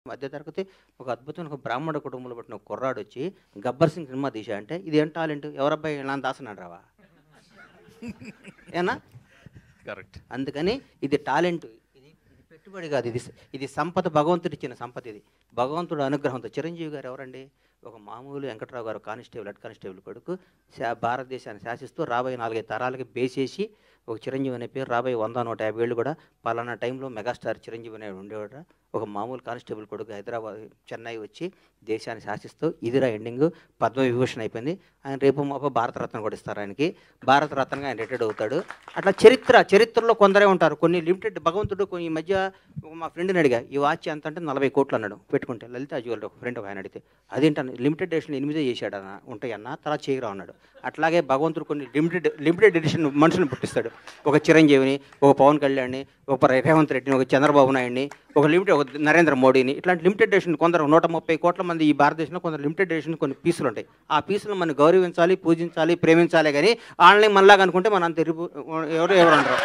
మధ్య తరగతి ఒక అద్భుతమైన ఒక బ్రాహ్మణ కుటుంబంలో పుట్టిన కుర్రాడు వచ్చి గబ్బర్ సింగ్ సినిమా తీసా అంటే ఇది ఏం టాలెంట్, ఎవరబ్బాయి ఇలా దాసనాడు రావా ఏనా? కరెక్ట్. అందుకని ఇది టాలెంట్, ఇది పెట్టుబడి కాదు, ఇది సంపద, భగవంతుడు ఇచ్చిన సంపద. ఇది భగవంతుడు అనుగ్రహంతో. చిరంజీవి గారు ఎవరండి? ఒక మామూలు వెంకట్రావు గారు కానిస్టేబుల్, హెడ్ కానిస్టేబుల్ కొడుకు, భారతదేశాన్ని శాసిస్తూ రాబోయే 4-5 తరాలకి బేసేసి ఒక చిరంజీవి అనే పేరు రాబోయే 100-150 ఏళ్ళు కూడా పలానా టైంలో మెగాస్టార్ చిరంజీవి అనే ఉండేవాడు. ఒక మామూలు కానిస్టేబుల్ కొడుకు హైదరాబాద్, చెన్నై వచ్చి దేశాన్ని శాసిస్తూ ఇదిరా ఎండింగ్, పద్మవిభూషణ్ అయిపోయింది. ఆయన రేపు మాప భారతరత్న కూడా ఇస్తారు ఆయనకి. భారతరత్నగా ఆయన రిటైర్డ్ అవుతాడు. అట్లా చరిత్రలో కొందరే ఉంటారు. కొన్ని లిమిటెడ్ భగవంతుడు. కొన్ని ఈ మధ్య మా ఫ్రెండ్ని అడిగా, ఈ వాచ్ ఎంత అంటే 40 కోట్లు అన్నాడు పెట్టుకుంటే. లలిత జ్యువెలరీ ఒక ఫ్రెండ్ ఆయన అడిగితే అదేంటన్నా లిమిటెడ్ ఎడిషన్ 8 చేశాడన్న ఉంటాయన్నా, తర్వాత చేయరా అన్నాడు. అట్లాగే భగవంతుడు కొన్ని లిమిటెడ్ ఎడిషన్ మనుషులను పుట్టిస్తాడు. ఒక చిరంజీవిని, ఒక పవన్ కళ్యాణ్ని, ఒక రేవంత్ రెడ్డిని, ఒక చంద్రబాబు నాయుడిని, ఒక నరేంద్ర మోడీని, ఇట్లాంటి లిమిటెడ్ ఎడిషన్ కొందరు 130 కోట్ల మంది ఈ భారతదేశంలో కొందరు లిమిటెడ్ ఎడిషన్ కొన్ని పీసులు ఉంటాయి. ఆ పీసులు మనం గౌరవించాలి, పూజించాలి, ప్రేమించాలి. కానీ ఆన్లైన్ మనలాగా అనుకుంటే మనం అంత ఎవరు అంటారు.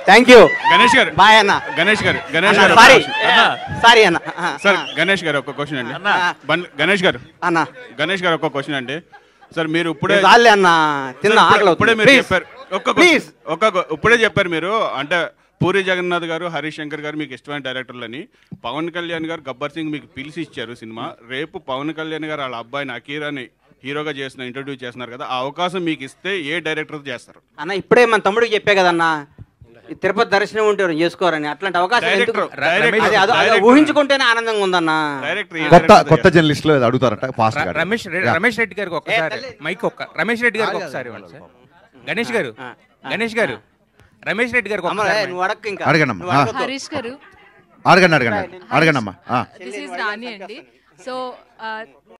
థ్యాంక్ యూ గణేష్ గారు. బాయ్ అన్న. గణేష్ గారు సారీ అన్న. సార్ గణేష్ గారు ఒక క్వశ్చన్ అండి. గణేష్ గారు ఒక క్వశ్చన్ అండి. సార్ మీరు ఇప్పుడే అన్న తిన్న ఇప్పుడే మీరు చెప్పారు ఇప్పుడే చెప్పారు మీరు, అంటే పూరి జగన్నాథ్ గారు, హరీష్ శంకర్ గారు మీకు ఇష్టమైన డైరెక్టర్లని. పవన్ కళ్యాణ్ గారు గబ్బర్ సింగ్ మీకు పిలిచి ఇచ్చారు సినిమా. రేపు పవన్ కళ్యాణ్ గారు వాళ్ళ అబ్బాయిని అకీరాని హీరోగా ఇంట్రొడ్యూస్ చేస్తున్నారు కదా, ఆ అవకాశం మీకు ఇస్తే ఏ డైరెక్టర్ చేస్తారు అన్న? ఇప్పుడే మన తమ్ముడికి చెప్పే కదన్నా, తిరుపతి దర్శనం ఉంటే చేసుకోరని. అట్లాంటి అవకాశం ఊహించుకుంటేనే ఆనందంగా ఉందన్న. కొత్త జర్నలిస్ట్ లో అడుగుతారట. రమేష్ రెడ్డి గారికి ఒకసారి మైక్ రమేష్ రెడ్డి గారికి ఒకసారి గణేష్ గారు రమేష్ రెడ్డి గారికి అడగండి అమ్మా. దిస్ ఇస్ రాణి అండి. సో